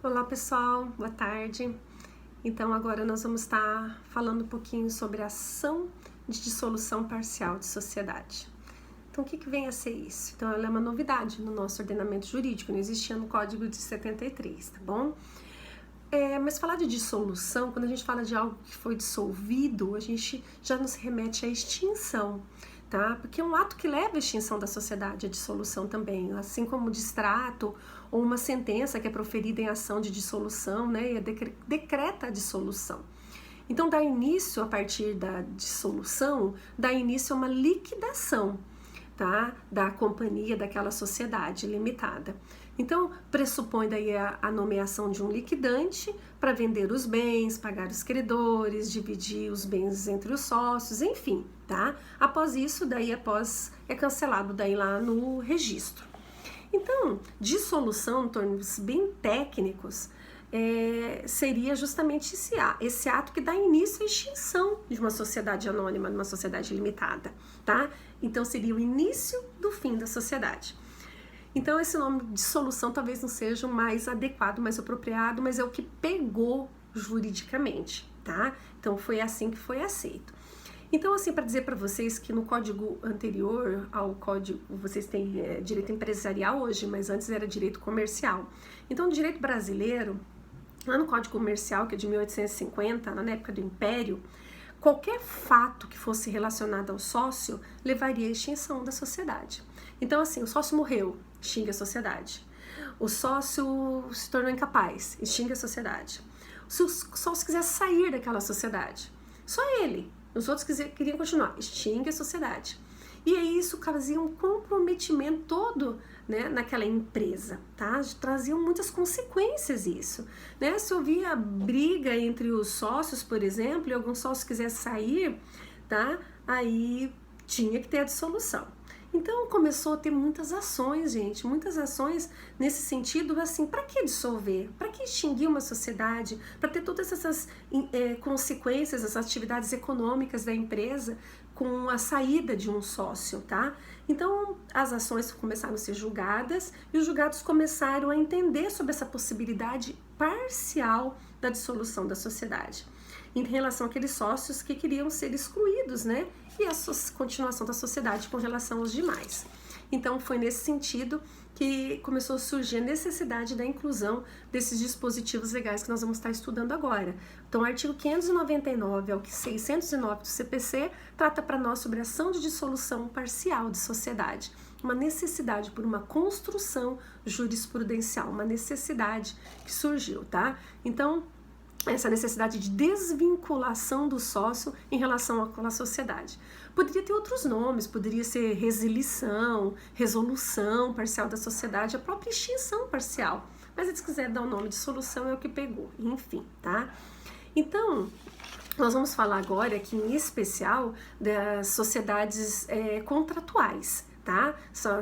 Olá pessoal, boa tarde. Então agora nós vamos estar falando um pouquinho sobre a ação de dissolução parcial de sociedade. Então o que vem a ser isso? Então ela é uma novidade no nosso ordenamento jurídico, não existia no Código de 73, tá bom? Mas falar de dissolução, quando a gente fala de algo que foi dissolvido, a gente já nos remete à extinção, tá? Porque é um ato que leva à extinção da sociedade, a dissolução também, assim como o distrato ou uma sentença que é proferida em ação de dissolução, né? E decreta a dissolução. Então, dá início, a partir da dissolução, dá início a uma liquidação, tá? Da companhia, daquela sociedade limitada. Então, pressupõe daí a nomeação de um liquidante para vender os bens, pagar os credores, dividir os bens entre os sócios, enfim, tá? Após isso, daí é cancelado daí lá no registro. Então, dissolução, em termos bem técnicos, seria justamente esse ato que dá início à extinção de uma sociedade anônima, de uma sociedade limitada, tá? Então, seria o início do fim da sociedade. Então, esse nome de dissolução talvez não seja o mais adequado, mais apropriado, mas é o que pegou juridicamente, tá? Então, foi assim que foi aceito. Então, assim, para dizer para vocês que no código anterior ao código, vocês têm direito empresarial hoje, mas antes era direito comercial. Então, o direito brasileiro, lá no Código Comercial, que é de 1850, na época do Império, qualquer fato que fosse relacionado ao sócio levaria à extinção da sociedade. Então, assim, o sócio morreu, extingue a sociedade. O sócio se tornou incapaz, extingue a sociedade. Se o sócio quiser sair daquela sociedade, só ele, os outros queriam continuar, extingue a sociedade. E aí isso trazia um comprometimento todo, né, naquela empresa, tá? Trazia muitas consequências isso, né? Se havia briga entre os sócios, por exemplo, e algum sócio quisesse sair, tá? Aí tinha que ter a dissolução. Então começou a ter muitas ações, gente, muitas ações nesse sentido, assim, para que dissolver? Para que extinguir uma sociedade? Para ter todas essas consequências, as atividades econômicas da empresa com a saída de um sócio, tá? Então as ações começaram a ser julgadas e os julgados começaram a entender sobre essa possibilidade parcial da dissolução da sociedade em relação àqueles sócios que queriam ser excluídos, né? E a continuação da sociedade com relação aos demais. Então, foi nesse sentido que começou a surgir a necessidade da inclusão desses dispositivos legais que nós vamos estar estudando agora. Então, o artigo 599 ao 609 do CPC trata para nós sobre ação de dissolução parcial de sociedade. Uma necessidade por uma construção jurisprudencial, uma necessidade que surgiu, tá? Então, essa necessidade de desvinculação do sócio em relação àquela sociedade. Poderia ter outros nomes, poderia ser resilição, resolução parcial da sociedade, a própria extinção parcial. Mas se quiser dar o nome de solução é o que pegou, enfim, tá? Então, nós vamos falar agora aqui em especial das sociedades contratuais, tá? São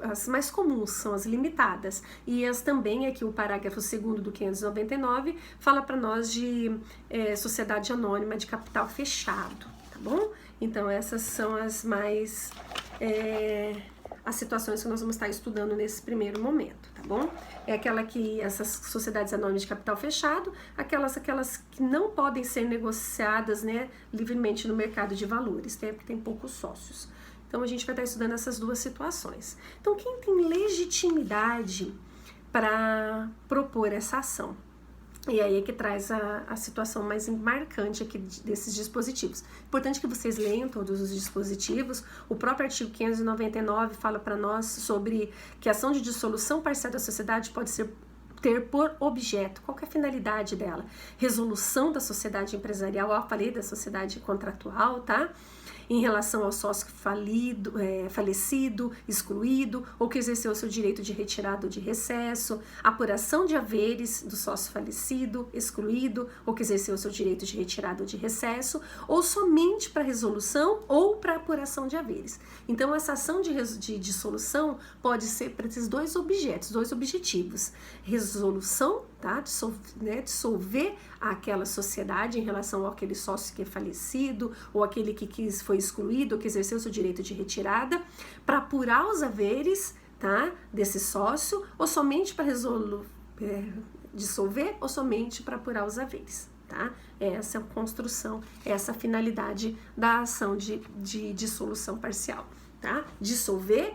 as mais comuns, são as limitadas, e as também, aqui o parágrafo 2º do 599 fala para nós de sociedade anônima de capital fechado, tá bom? Então essas são as mais as situações que nós vamos estar estudando nesse primeiro momento, tá bom? É aquela que, essas sociedades anônimas de capital fechado, aquelas que não podem ser negociadas, né, livremente no mercado de valores, né, porque tem poucos sócios. Então, a gente vai estar estudando essas duas situações. Então, quem tem legitimidade para propor essa ação? E aí é que traz a situação mais marcante aqui desses dispositivos. Importante que vocês leiam todos os dispositivos. O próprio artigo 599 fala para nós sobre que a ação de dissolução parcial da sociedade pode ter por objeto, qual que é a finalidade dela? Resolução da sociedade empresarial, eu falei da sociedade contratual, tá? Em relação ao sócio falecido, excluído, ou que exerceu seu direito de retirada ou de recesso, apuração de haveres do sócio falecido, excluído, ou que exerceu seu direito de retirada ou de recesso, ou somente para resolução ou para apuração de haveres. Então, essa ação de dissolução pode ser para esses dois objetos, dois objetivos. Resolução, tá? Dissolver aquela sociedade em relação àquele sócio que é falecido, ou aquele que foi excluído, ou que exerceu seu direito de retirada, para apurar os haveres, tá? Desse sócio, ou somente para dissolver ou somente para apurar os haveres, tá? Essa é a construção, essa é a finalidade da ação de dissolução parcial, tá? Dissolver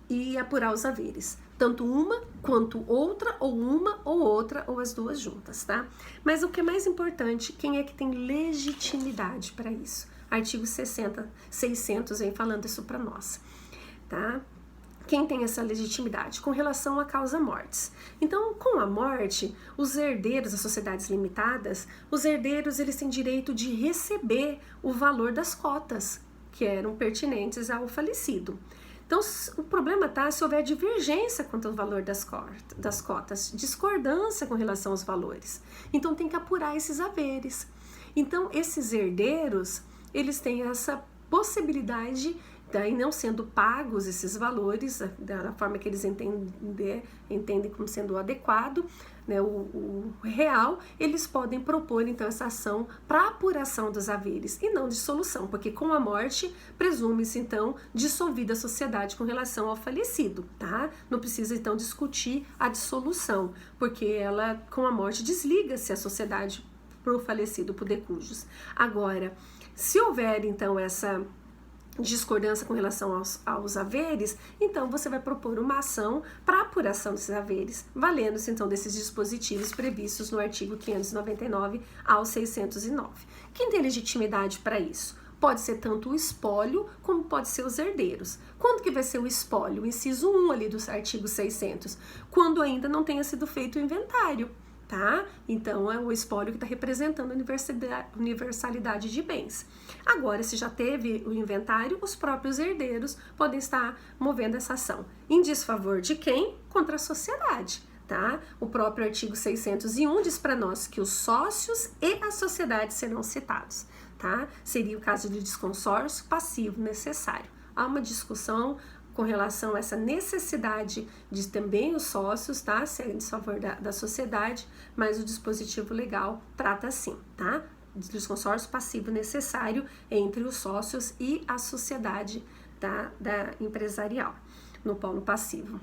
e apurar os haveres, tanto uma quanto outra, ou uma ou outra, ou as duas juntas, tá? Mas o que é mais importante, quem é que tem legitimidade para isso? Artigo 600 vem falando isso para nós, tá? Quem tem essa legitimidade? Com relação à causa-mortes. Então, com a morte, os herdeiros das sociedades limitadas, os herdeiros eles têm direito de receber o valor das cotas que eram pertinentes ao falecido. Então, o problema tá se houver divergência quanto ao valor das cotas, discordância com relação aos valores. Então, tem que apurar esses haveres. Então, esses herdeiros, eles têm essa possibilidade, daí não sendo pagos esses valores, da forma que eles entendem como sendo adequado, né, o real, eles podem propor então essa ação para apuração dos haveres e não dissolução, porque com a morte presume-se então dissolvida a sociedade com relação ao falecido, tá? Não precisa então discutir a dissolução, porque ela com a morte desliga-se a sociedade para o falecido, para o decujus. Agora, se houver então essa discordância com relação aos haveres, então você vai propor uma ação para apuração desses haveres, valendo-se então desses dispositivos previstos no artigo 599 ao 609. Quem tem legitimidade para isso? Pode ser tanto o espólio, como pode ser os herdeiros. Quando que vai ser o espólio? O inciso 1 ali do artigo 600, quando ainda não tenha sido feito o inventário, tá? Então, é o espólio que está representando a universalidade de bens. Agora, se já teve o inventário, os próprios herdeiros podem estar movendo essa ação. Em desfavor de quem? Contra a sociedade, tá? O próprio artigo 601 diz para nós que os sócios e a sociedade serão citados, tá? Seria o caso de desconsórcio passivo necessário. Há uma discussão com relação a essa necessidade de também os sócios, tá? Se é em desfavor da sociedade, mas o dispositivo legal trata assim, tá? Desconsórcio passivo necessário entre os sócios e a sociedade da empresarial, no polo passivo.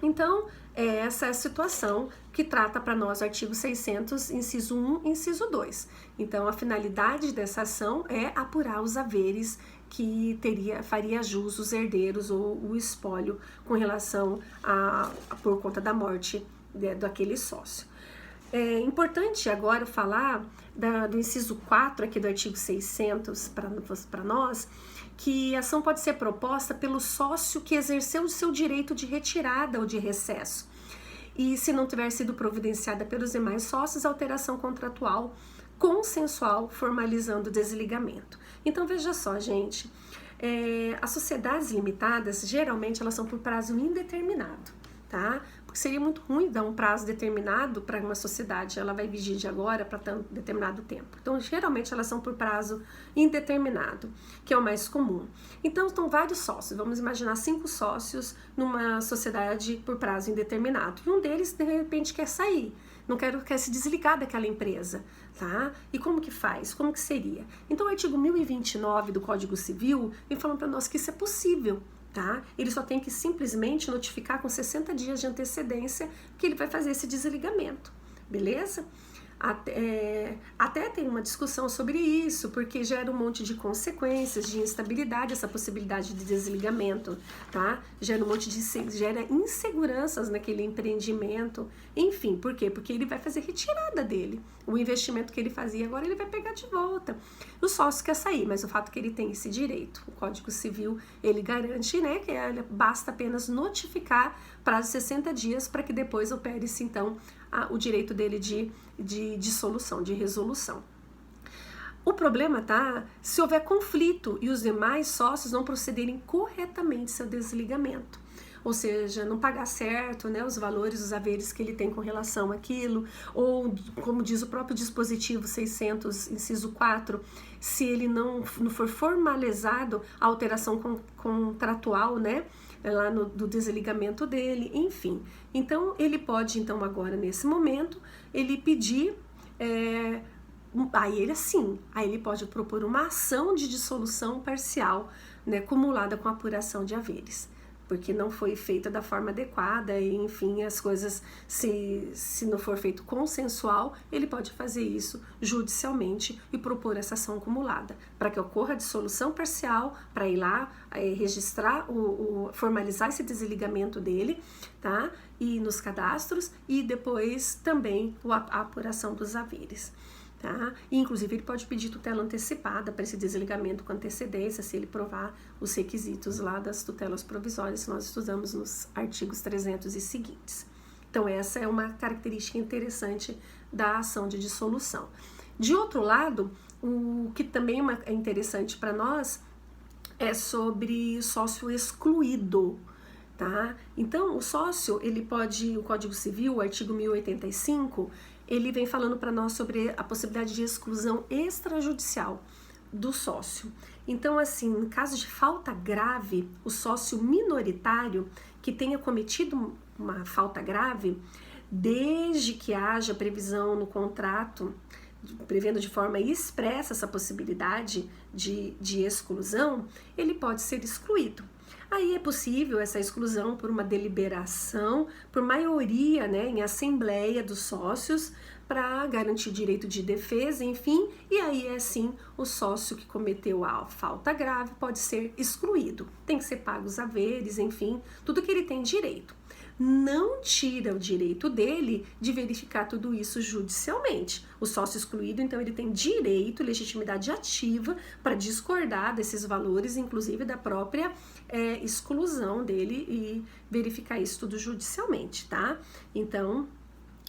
Então, essa é a situação que trata para nós o artigo 600, inciso 1 e inciso 2. Então, a finalidade dessa ação é apurar os haveres que faria jus os herdeiros ou o espólio com relação por conta da morte daquele sócio. É importante agora falar do inciso 4 aqui do artigo 600 para nós, que a ação pode ser proposta pelo sócio que exerceu o seu direito de retirada ou de recesso. E se não tiver sido providenciada pelos demais sócios, alteração contratual consensual formalizando o desligamento. Então veja só, gente, as sociedades limitadas, geralmente elas são por prazo indeterminado, tá? Porque seria muito ruim dar um prazo determinado para uma sociedade, ela vai vigir de agora para determinado tempo. Então, geralmente elas são por prazo indeterminado, que é o mais comum. Então, estão vários sócios, vamos imaginar 5 sócios numa sociedade por prazo indeterminado. E um deles, de repente, quer sair, quer se desligar daquela empresa, tá? E como que faz? Como que seria? Então, o artigo 1029 do Código Civil vem falando para nós que isso é possível, tá? Ele só tem que simplesmente notificar com 60 dias de antecedência que ele vai fazer esse desligamento, beleza? Até tem uma discussão sobre isso, porque gera um monte de consequências, de instabilidade, essa possibilidade de desligamento, tá? Gera gera inseguranças naquele empreendimento, enfim, por quê? Porque ele vai fazer retirada dele, o investimento que ele fazia agora ele vai pegar de volta. O sócio quer sair, mas o fato que ele tem esse direito, o Código Civil, ele garante, né, que basta apenas notificar prazo de 60 dias para que depois opere-se, então, o direito dele de dissolução, de resolução. O problema tá se houver conflito e os demais sócios não procederem corretamente seu desligamento, ou seja, não pagar certo, né, os valores, os haveres que ele tem com relação àquilo, ou como diz o próprio dispositivo 600, inciso 4, se ele não for formalizado a alteração contratual, né, lá do desligamento dele, enfim. Então, ele pode, então, agora, nesse momento, ele pedir, aí ele pode propor uma ação de dissolução parcial, né, cumulada com apuração de haveres, porque não foi feita da forma adequada e, enfim, as coisas, se não for feito consensual, ele pode fazer isso judicialmente e propor essa ação acumulada, para que ocorra a dissolução parcial, para ir lá registrar, formalizar esse desligamento dele, tá? E nos cadastros, e depois também a apuração dos haveres. Tá? E, inclusive, ele pode pedir tutela antecipada para esse desligamento com antecedência, se ele provar os requisitos lá das tutelas provisórias que nós estudamos nos artigos 300 e seguintes. Então, essa é uma característica interessante da ação de dissolução. De outro lado, o que também é interessante para nós é sobre sócio excluído. Tá? Então, o sócio, ele pode, o Código Civil, o artigo 1085, ele vem falando para nós sobre a possibilidade de exclusão extrajudicial do sócio. Então, assim, em caso de falta grave, o sócio minoritário que tenha cometido uma falta grave, desde que haja previsão no contrato, prevendo de forma expressa essa possibilidade de exclusão, ele pode ser excluído. Aí é possível essa exclusão por uma deliberação, por maioria, né, em assembleia dos sócios, para garantir o direito de defesa, enfim, e aí é sim o sócio que cometeu a falta grave pode ser excluído. Tem que ser pago os haveres, enfim, tudo que ele tem direito. Não tira o direito dele de verificar tudo isso judicialmente. O sócio excluído, então, ele tem direito, legitimidade ativa para discordar desses valores, inclusive da própria exclusão dele e verificar isso tudo judicialmente, tá? Então,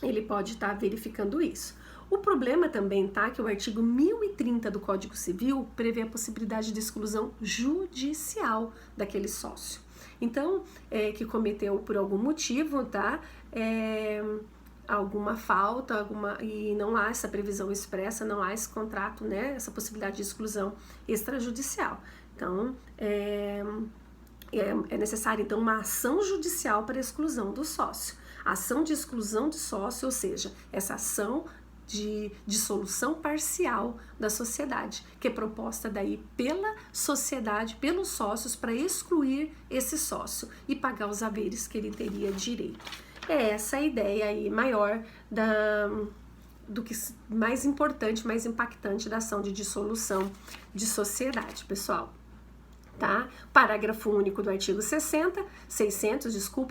ele pode estar verificando isso. O problema também tá que o artigo 1030 do Código Civil prevê a possibilidade de exclusão judicial daquele sócio. Então, que cometeu por algum motivo, tá? Alguma falta, e não há essa previsão expressa, não há esse contrato, né? Essa possibilidade de exclusão extrajudicial. Então, é necessária, então, uma ação judicial para a exclusão do sócio. A ação de exclusão de sócio, ou seja, essa ação de dissolução parcial da sociedade, que é proposta daí pela sociedade, pelos sócios, para excluir esse sócio e pagar os haveres que ele teria direito. É essa a ideia aí maior do que mais importante, mais impactante da ação de dissolução de sociedade, pessoal. Tá? Parágrafo único do artigo 600,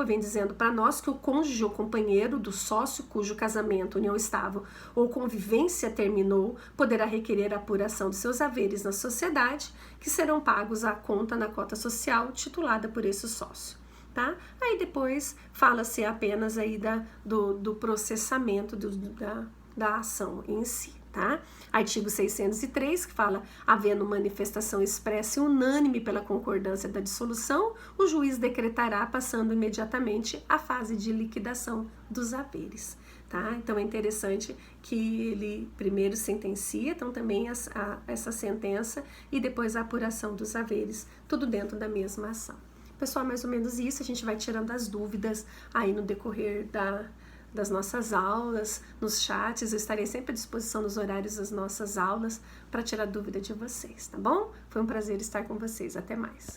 vem dizendo para nós que o cônjuge ou companheiro do sócio cujo casamento, união estável ou convivência terminou, poderá requerer a apuração de seus haveres na sociedade, que serão pagos à conta na cota social titulada por esse sócio. Tá? Aí depois fala-se apenas aí do processamento da ação em si. Tá? Artigo 603, que fala, havendo manifestação expressa e unânime pela concordância da dissolução, o juiz decretará, passando imediatamente à fase de liquidação dos haveres. Tá? Então é interessante que ele primeiro sentencia, então também essa sentença e depois a apuração dos haveres, tudo dentro da mesma ação. Pessoal, mais ou menos isso, a gente vai tirando as dúvidas aí no decorrer das nossas aulas, nos chats. Eu estarei sempre à disposição nos horários das nossas aulas para tirar dúvida de vocês, tá bom? Foi um prazer estar com vocês. Até mais.